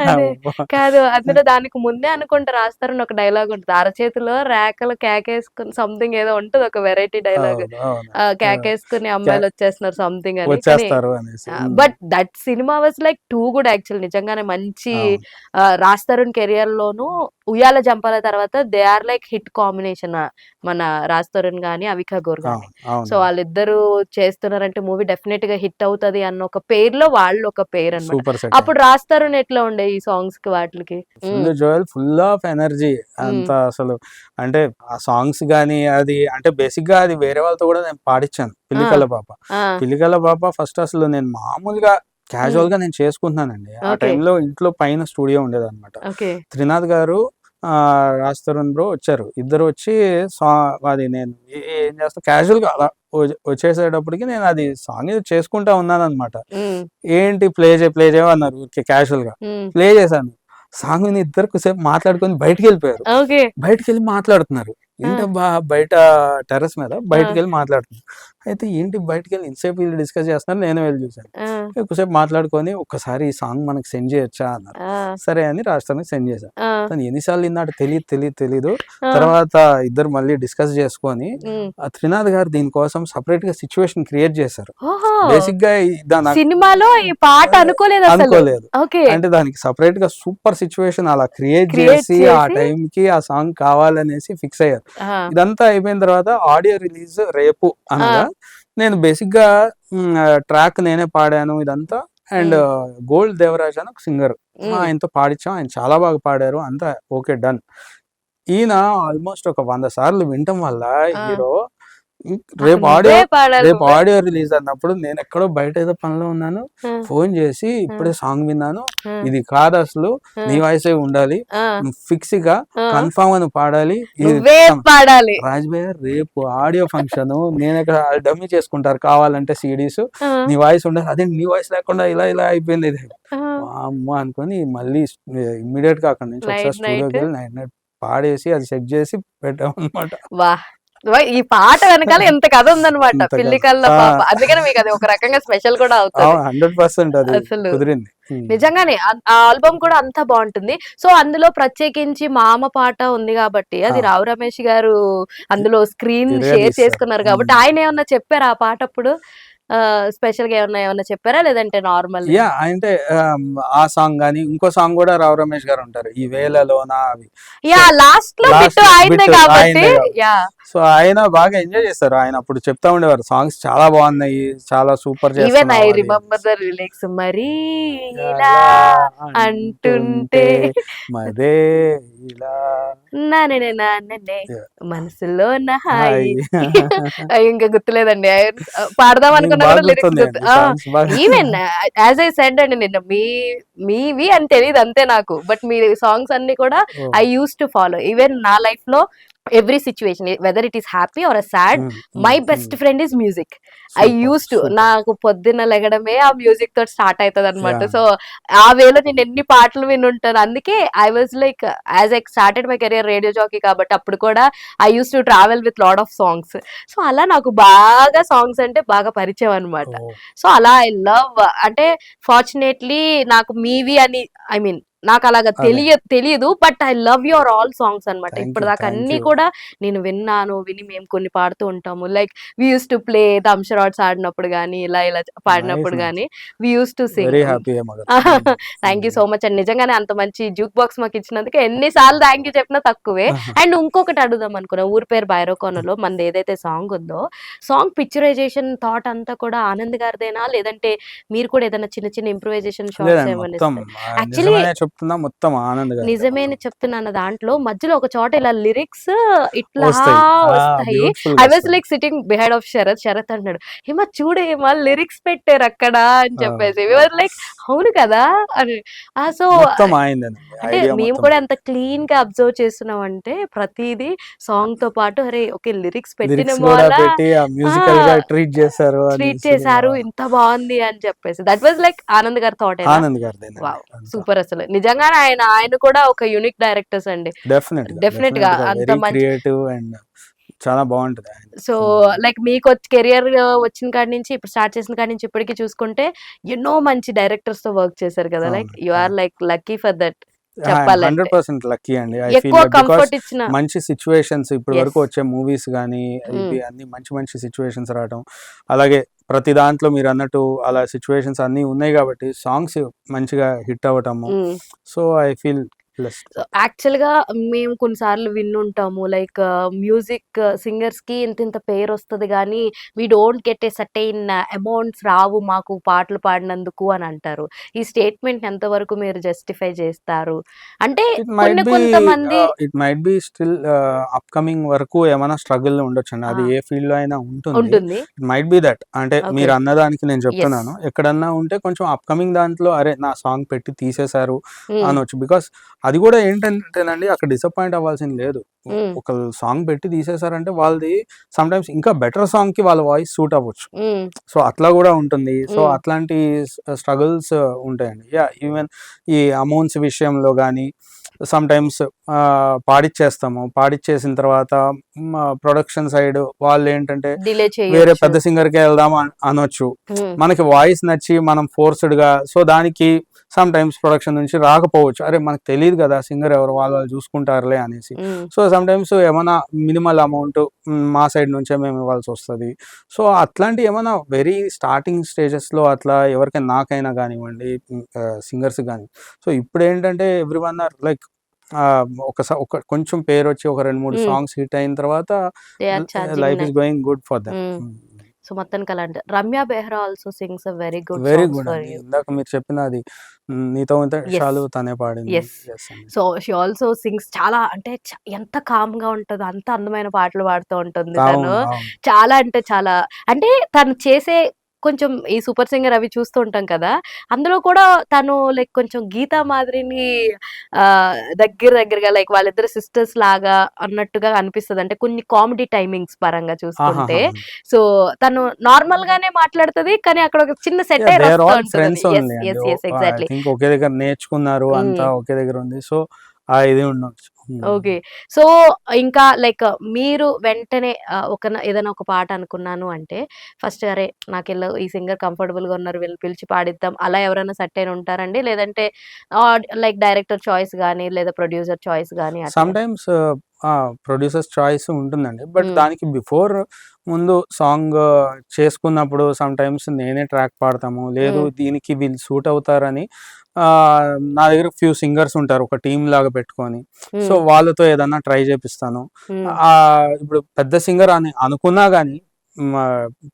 అదే కాదు, అందులో దానికి ముందే అనుకుంటా రాస్తారని ఒక డైలాగ్ ఉంటుంది, అరచేతిలో రేఖలు కేకేసుకుని సంథింగ్ ఏదో ఉంటుంది, ఒక వెరైటీ డైలాగ్, కేకేసుకుని అమ్మాయిలు వచ్చేస్తున్నారు సంథింగ్ అని. వచ్చేస్తారు అనేసి. But that cinema was like too good actual, నిజంగానే మంచి. రాజ్ తరుణ్ కెరియర్ లోను ఉయ్యాల జంపాల తర్వాత they are like hit combination, మన రాజ్ తరుణ్ గాని అవికా గోర్ గాని. సో వాళ్ళిద్దరు చేస్తున్నారంటే మూవీ డెఫినెట్ గా హిట్ అవుతది అన్న ఒక పేరులో వాళ్ళు ఒక పేరు అన్నమాట. అప్పుడు రాజ్ తరుణ్ ఎట్లా ఉండే ఈ సాంగ్స్ కి వాటికి? ఫుల్ ఆఫ్ ఎనర్జీ అంత అసలు. అంటే ఆ సాంగ్స్ గానీ అది అంటే బేసిక్ గా అది వేరే వాళ్ళతో కూడా నేను పాడించాను. పిల్లికల్ల పాప ఫస్ట్ అసలు నేను మామూలుగా క్యాజువల్ గా నేను చేసుకుంటున్నానండి. ఆ టైంలో ఇంట్లో పైన స్టూడియో ఉండేది అనమాట. త్రినాథ్ గారు, రాజ్ తరుణ్ బ్రో వచ్చారు, ఇద్దరు వచ్చి అది నేను ఏం చేస్తా క్యాజువల్ గా అలా వచ్చేసేటప్పటికి నేను అది సాంగ్ చేసుకుంటా ఉన్నాను అనమాట. ఏంటి ప్లే చేయమన్నారు, ఊరికే క్యాజువల్ గా ప్లే చేశాను. సాంగ్ విని ఇద్దరు సేపు మాట్లాడుకొని బయటకు వెళ్ళిపోయారు. బయటకు వెళ్ళి మాట్లాడుతున్నారు, ఏంటబ్బా బయట టెర్రస్ మీద బయటకు వెళ్ళి మాట్లాడుతున్నారు. అయితే ఏంటి బయటకు వెళ్ళి ఇంతసేపు వీళ్ళు డిస్కస్ చేస్తున్నారు, నేను వెళ్ళి చూసాను. ఎక్కువసేపు మాట్లాడుకొని ఒక్కసారి ఈ సాంగ్ మనకి సెండ్ చేయొచ్చా అన్నారు. సరే అని రాష్ట్రానికి సెండ్ చేశాను. తను ఎన్నిసార్లు విన్నాడు తెలీదు. తర్వాత ఇద్దరు మళ్ళీ డిస్కస్ చేసుకొని త్రినాథ్ గారు దీనికోసం సపరేట్ గా సిచ్యువేషన్ క్రియేట్ చేశారు. బేసిక్ గా సినిమాలో ఈ పాట అనుకోలేదు. అంటే దానికి సపరేట్ గా సూపర్ సిచ్యువేషన్ అలా క్రియేట్ చేసి ఆ టైం కి ఆ సాంగ్ కావాలనేసి ఫిక్స్ అయ్యారు. ఇదంతా అయిపోయిన తర్వాత ఆడియో రిలీజ్ రేపు అనగా నేను బేసిక్ గా ట్రాక్ నేనే పాడాను ఇదంతా. అండ్ గోల్డ్ దేవరాజ్ అని ఒక సింగర్, ఆయనతో పాడించాం, ఆయన చాలా బాగా పాడారు, అంతా ఓకే డన్. ఈయన ఆల్మోస్ట్ ఒక 100 సార్లు వినటం వల్ల హీరో రేపు ఆడియో రిలీజ్ అన్నప్పుడు నేను ఎక్కడో బయట ఏదో పనిలో ఉన్నాను, ఫోన్ చేసి ఇప్పుడే సాంగ్ విన్నాను, ఇది కాదు అసలు నీ వాయిసే ఉండాలి, ఫిక్స్ గా కన్ఫామ్ గా పాడాలి రాజ్ భయ్య, రేపు ఆడియో ఫంక్షన్, నేను ఇక్కడ డమ్మీ చేసుకుంటారు కావాలంటే సిడీస్, నీ వాయిస్ ఉండాలి, అదే నీ వాయిస్ లేకుండా ఇలా అయిపోయింది ఇది అమ్మ అనుకొని మళ్ళీ ఇమ్మీడియట్ గా అక్కడ నుంచి ఒకసారి స్టూడియోకి వెళ్ళి నైట్ పాడేసి అది సెట్ చేసి పెట్టాం అనమాట. ఈ పాట వెనకాల ఎంత కథ ఉందన్నమాట. ఇంత కథ. పిల్లి కళ్ళ ఆ! పాప. అందుకని మీకు అది ఒక రకంగా స్పెషల్ కూడా అవుతది. 100% అది అసలు కుదిరింది. నిజంగానే ఆ ఆల్బమ్ కూడా అంతా బాగుంటుంది. సో అందులో ప్రత్యేకించి మామ పాట ఉంది కాబట్టి అది ఆ! రావు రమేష్ గారు అందులో స్క్రీన్ షేర్ తిరగదీశారు. చేసుకున్నారు కాబట్టి ఆయన ఏమన్నా చెప్పారా ఆ పాట అప్పుడు? స్పెషల్ గా ఏమన్నా చెప్పారా లేదంటే నార్మల్? అంటే ఆ సాంగ్ గాని, ఇంకో సాంగ్ గూడా రావు రమేష్ గారు ఉంటారు. ఈ వేళలోన అవి. సో, లాస్ట్ లో బిట్ లాస్ట్ ఆయనదే బిట్ కాబట్టి ఆయనదే కాబట్టి. యా సో, ఆయన బాగా ఎంజాయ్ చేస్తారు. ఆయన అప్పుడు చెప్తా ఉండేవారు. సాంగ్స్ చాలా బాగున్నాయి. చాలా సూపర్ ఈవెన్ ఐ చేస్తున్నావు అది. రిమెంబర్ ద లిరిక్స్ మరీ ఇలా అలా అంటుంటే అంటుంటే మదే ఇలా నానే నాన్ననే మనసులో నా హాయి. హాయి. ఇంకా గుర్తులేదండి. పాడదాం మీకు అనుకున్నా బాగా కూడా లిరిక్స్ గుర్తు. గుర్తున్నాయండి సాంగ్స్ బాగా. ఈవెన్ యాజ్ ఐ సెడ్ అండి నిన్న మీవి అని తెలియదు అంతే నాకు. బట్ మీ సాంగ్స్ అన్ని కూడా oh! I use to follow. Even నా లైఫ్ లో every situation whether it is happy or sad hmm. My hmm. Best hmm. Friend is music. I super. Use to super. నాకు పొద్దున్న లెగడమే ఆ music తోటి start అవుతుంది అనమాట. యాహ్! సో ఆ వేలో నేను ఎన్ని పాటలు వినుంటాను. అందుకే I was like as I started my career radio jockey కాబట్టి అప్పుడు కూడా I use to travel with lot of songs. So అలా నాకు బాగా సాంగ్స్ అంటే బాగా పరిచయం అనమాట. ఓహ్! సో అలా ఐ లవ్ అంటే ఫార్చునేట్లీ నాకు మీవి అని ఐ మీన్ నాకు అలాగా అదే. తెలియదు. But I love your all songs అనమాట. Thank you. ఇప్పటిదాకా థాంక్ అన్ని యూ. కూడా నేను విని మేము కొన్ని పాడుతూ ఉంటాము. Like we use to play dumb charades ఆడినప్పుడు గానీ, ఇలా నైస్. పాడినప్పుడు నైస్. గానీ we use to very sing. Happy mother. Hmm. Thank you hmm. So much అండి. నిజంగానే అంత మంచి జూక్ బాక్స్ మాకు ఇచ్చినందుకు ఎన్ని సార్లు థ్యాంక్ యూ చెప్పినా తక్కువే. ఆహా! అండ్ ఇంకొకటి అడుగుదాం అనుకున్నా. ఊరి పేరు భైరవకోనలో మనది ఏదైతే సాంగ్ ఉందో, సాంగ్ పిక్చరైజేషన్ థాట్ అంతా కూడా ఆనంద్ గారిదేనా? లేదంటే మీరు కూడా ఏదైనా చిన్న చిన్న ఇంప్రూవైజేషన్ షాట్స్ లేదండి. ఏమన్నా మొత్తం ఇస్తారా? యాక్చువల్లీ నిజమనే చెప్తున్నా, మొత్తం ఆనంద్ గారిదే నిజమే మొత్తం. అని చెప్తున్నాను దాంట్లో మధ్యలో ఒక చోట ఇలా లిరిక్స్ ఇట్లా వస్తాయి. వస్తాయి. బ్యూటిఫుల్‌గా ఐ వాస్ వస్తది. Like sitting behind of Sharath అన్నాడు. "హేమ చూడు హేమ లిరిక్స్ పెట్టారు అక్కడ" అని ఆ! చెప్పేసి. వి వర్ లైక్ అవును కదా! అని. సో మొత్తం ఆయనదేనండి. అంటే ఐడియా మేము మొత్తం కూడా ఎంత ఆయనదే. క్లీన్‌గా అబ్జర్వ్ చేస్తున్నామంటే ప్రతీదీ సాంగ్‌తో పాటు అరే! ఓకే లిరిక్స్ లిరిక్స్ పెట్టినేమో గూడా అలా పెట్టి ఆ ఆ! మ్యూజికల్‌గా ట్రీట్ చేశారు ట్రీట్ అనేసి చేశారు. ఇంత బావుంది అని చెప్పేసి. దట్ వాస్ లైక్ ఆనంద్ గారి థాటేనా? ఆనంద్ గారిదేనండి వావ్! అంతా. సూపర్ అసలు. నిజంగానే ఆయన కూడా ఒక యూనిక్ డైరెక్టర్స్ అండి. డెఫినిట్‌గా. డెఫినిట్‌గా డెఫినిట్‌గా అంత వెరీ మంచి క్రియేటివ్ అండ్ చాలా బావుంటది ఆయనది. సో, హ్మ్. లైక్ కెరియర్ వచ్చిన కాడి నుంచి ఇప్పుడు స్టార్ట్ చేసిన కాడి నుంచి ఇప్పటికి చూసుకుంటే ఎన్నో మంచి డైరెక్టర్స్‌తో వర్క్ చేశారు కదా! లైక్ అవునండి. యూ ఆర్ అవును. Like lucky for that I'm చెప్పాలంటే. 100% లక్కీ అండి. ఐ ఫీల్ ఎక్కువ దట్ బికాస్ కంఫర్ట్ ఇచ్చిన మంచి సిట్యుయేషన్స్ ఇప్పటి యెస్. వరకు వచ్చే మూవీస్ గానీ, హ్మ్. ఇవి అన్నీ మంచి మంచి సిట్యుయేషన్స్ రావటం. అలాగే ప్రతి దాంట్లో మీరన్నట్టు అలా సిట్యుయేషన్స్ అన్నీ ఉన్నాయి గాబట్టి సాంగ్స్ మంచిగా హిట్ అవ్వటము. హ్మ్. So, I feel blessed. So, యాక్చువల్‌గా మేము కొన్నిసార్లు వినుంటాము. లైక్ మ్యూజిక్ సింగర్స్‌కి ఇంతింత పేరొస్తది గానీ, we don't get a certain amounts రావు మాకు పాటలు పాడినందుకు అని అంటారు. ఈ స్టేట్మెంట్ ఎంతవరకు మీరు జస్టిఫై చేస్తారు? అంటే ఇట్ మైట్ బి కొంతమంది స్టిల్ అప్‌కమింగ్ వరకు ఏమైనా స్ట్రగుల్ ఉండొచ్చండి. అది ఆ! ఏ ఫీల్డ్‌లో అయినా ఉంటుంది. ఉంటుంది. It might be that. అంటే ఓకే. మీరన్నదానికి నేను యెస్. చెప్తున్నాను. ఎక్కడన్నా ఉంటే కొంచెం అప్‌కమింగ్ దాంట్లో అరే! నా సాంగ్ పెట్టి తీసేశారు హ్మ్. అనొచ్చు. బికాస్ అది గూడా ఏంటంటేనండి అక్కడ డిసప్పాయింట్ అవ్వాల్సింది లేదు. హ్మ్. ఒక సాంగ్ పెట్టి తీసేశారంటే వాళ్ళది సమ్‌టైమ్స్ ఇంకా బెటర్ సాంగ్‌కి వాళ్ళ వాయిస్ సూట్ అవ్వచ్చు. హ్మ్. సో, అట్లా గూడా ఉంటుంది. సో, హ్మ్. అట్లాంటి స్ట్రగుల్స్ ఉంటాయండి. ఈవెన్ ఈ అమౌంట్స్ విషయంలో గానీ, సమ్‌టైమ్స్ పాడిచ్చేస్తాము. పాడిచ్చేసిన తర్వాత ప్రొడక్షన్ సైడ్ వాళ్ళేంటంటే, డిలే వేరే చేయొచ్చు. పెద్ద సింగర్‌కే ఎళ్దాం అనొచ్చు. హ్మ్. మనకి వాయిస్ నచ్చి మనం ఫోర్స్‌డ్‌గా సో, దానికి సమ్‌టైమ్స్ ప్రొడక్షన్ నుంచి రాకపోవచ్చు. అరే! మనకు తెలీదు గదా! సింగర్ ఎవరు వాళ్ళు చూసుకుంటారులే అనేసి. హ్మ్. సో, సమ్‌టైమ్స్ ఏమన్నా మినిమల్ అమౌంట్ మా సైడ్ నుంచే మేము ఇవ్వాల్సొస్తది. సో, అట్లాంటియి ఏమన్నా వెరీ స్టార్టింగ్ స్టేజెస్‌లో అట్లా ఎవరికైనా నాకైనా గానివ్వండి, సింగర్స్‌కి గాని. సో, ఇప్పుడేంటంటే ఎవ్రీవన్ ఆర్ లైక్ ఒక కొంచెం పేరొచ్చి ఒక 2, 3 హ్మ్. సాంగ్స్ హిట్ అయిన తర్వాత they are charging life is going good for them. Hmm. So, మొత్తానికి అలా అంటారు. Ramya Behra also sings a very good very songs good for అండి. యూ. ఇందాక మీరు చెప్పిన అది 'నీతో యెస్. ఉంటే తనే పాడింది.' యెస్. యెస్ అండి. సో, షీ ఆల్సో సింగ్స్ చాలా అంటే ఎంత కామ్‌గా ఉంటదో అంత అందమైన పాటలు పాడుతూ ఉంటుంది తను. అవును. అవును. చాలా అంటే చాలా అంటే తను చేసే కొంచెం ఈ 'సూపర్ సింగర్' అవి చూస్తూ ఉంటాం కదా! అందులో కూడా తను లైక్ కొంచెం గీతా మాదిరిని దగ్గరగా లైక్ వాళ్ళిద్దరు సిస్టర్స్ లాగా అన్నట్టుగా అనిపిస్తది. అంటే కొన్ని కామెడీ టైమింగ్స్ పరంగా చూసుకుంటే. ఆహాహా! సో, తను నార్మల్‌గానే మాట్లాడుతది. కానీ అక్కడ ఒక చిన్న సెటైర్ దే ఆర్ వస్తూ ఆల్ ఉంటదని. Friends yes. ఓన్లీ అండి. Yes. Yes. I exactly. Think ఒకే దగ్గర నేర్చుకున్నారు. హ్మ్. అంతా ఒకే దగ్గర ఉంది. సో, ఆ ఇది ఉండొచ్చు. ఓకే. సో, ఇంకా లైక్ మీరు వెంటనే ఏదైనా ఒక పాట అనుకున్నాను అంటే, ఫస్ట్ అరే! ఈ సింగర్ కంఫర్టబుల్‌గా ఉన్నారు. వీళ్ళని పిలిచి పాడిద్దాం. అలా ఎవరైనా సెట్టయిన ఉంటారండి? లేదంటే లైక్ డైరెక్టర్ చాయిస్ గాని, లేదా ప్రొడ్యూసర్ చాయిస్ గాని అట్లా? సమ్‌టైమ్స్ ప్రొడ్యూసర్స్ చాయిస్ ఉంటుందండి. బట్ హ్మ్. దానికి ముందు సాంగ్ చేసుకున్నప్పుడు సమ్‌టైమ్స్ నేనే ట్రాక్ పాడతాము. లేదు హ్మ్. దీనికి వీళ్ళు సూట్ అవుతారని నా దగ్గర ఫ్యూ సింగర్స్ ఉంటారు. ఒక టీమ్ లాగా పెట్టుకొని. సో, హ్మ్. వాళ్ళతో ఏదన్నా ట్రై చేపిస్తాను. హ్మ్. ఇప్పుడు పెద్ద సింగర్ అని అనుకున్నా గాని మా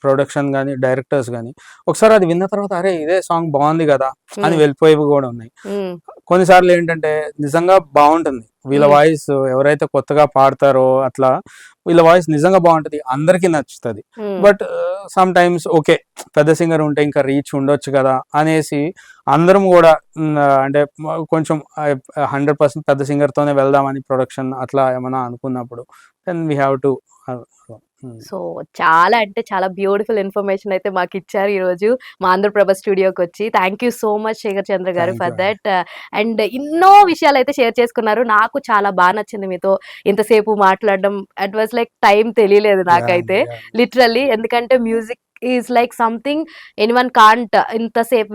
ప్రొడక్షన్ గాని, డైరెక్టర్స్ గాని ఒకసారి అది విన్న తర్వాత అరే! ఇదే సాంగ్ బావుంది గదా! అని హ్మ్. వెళ్ళిపోయేవి గూడా ఉన్నాయి. హ్మ్. కొన్నిసార్లు ఏంటంటే నిజంగా బావుంటుంది. వీళ్ళ హ్మ్. వాయిస్ ఎవరైతే కొత్తగా పాడతారో అట్లా వీళ్ళ వాయిస్ నిజంగా బావుంటది. అందరికీ నచ్చుతది. హ్మ్. But sometimes okay. పెద్ద సింగర్ ఉంటే ఇంకా రీచ్ ఉండొచ్చు గదా! అనేసి అందరం గూడా అంటే కొంచెం 100% పెద్ద సింగర్‌తోనే వెళ్దామని ప్రొడక్షన్ అట్లా ఏమన్నా అనుకున్నప్పుడు దెన్ వి హావ్ టు ఆహ్, హ్మ్. సో, చాలా అంటే చాలా బ్యూటిఫుల్ ఇన్ఫర్మేషన్ అయితే మాకిచ్చారు ఈరోజు మా ఆంధ్రప్రభ స్టూడియోకొచ్చి. Thank you so much Shekhar Chandra గారు థాంక్ యూ ఫర్ అండి. థట్. అండ్ ఎన్నో విషయాలైతే షేర్ చేసుకున్నారు. నాకు చాలా నచ్చింది మీతో ఇంతసేపు మాట్లాడడం. ఇట్ వాస్ లైక్ టైం తెలియలేదు యాహ్! నాకైతే అండి. యాహ్! లిటరల్లీ. ఎందుకంటే music is like something anyone can't అంతసేపు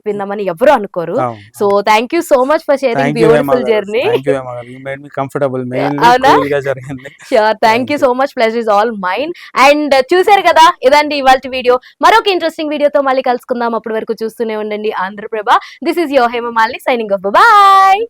విన్నామని ఎవరు అనుకోరు. అవును. సో, అవును. Thank you so much for sharing beautiful journey. Hema గారు. You made me comfortable. Mainly అవునా? కూల్‌గా జరిగింది. Sure. Thank you thank you. So much. Pleasure is all mine. And చూసారు కదా! ఇదండి ఇవాల్టి వీడియో. మరొక ఇంట్రెస్టింగ్ వీడియోతో మళ్ళీ కలుసుకుందాం. అప్పటి వరకు చూస్తూనే ఉండండి Andhraprabha. This is your Hemamalini signing off. Bye.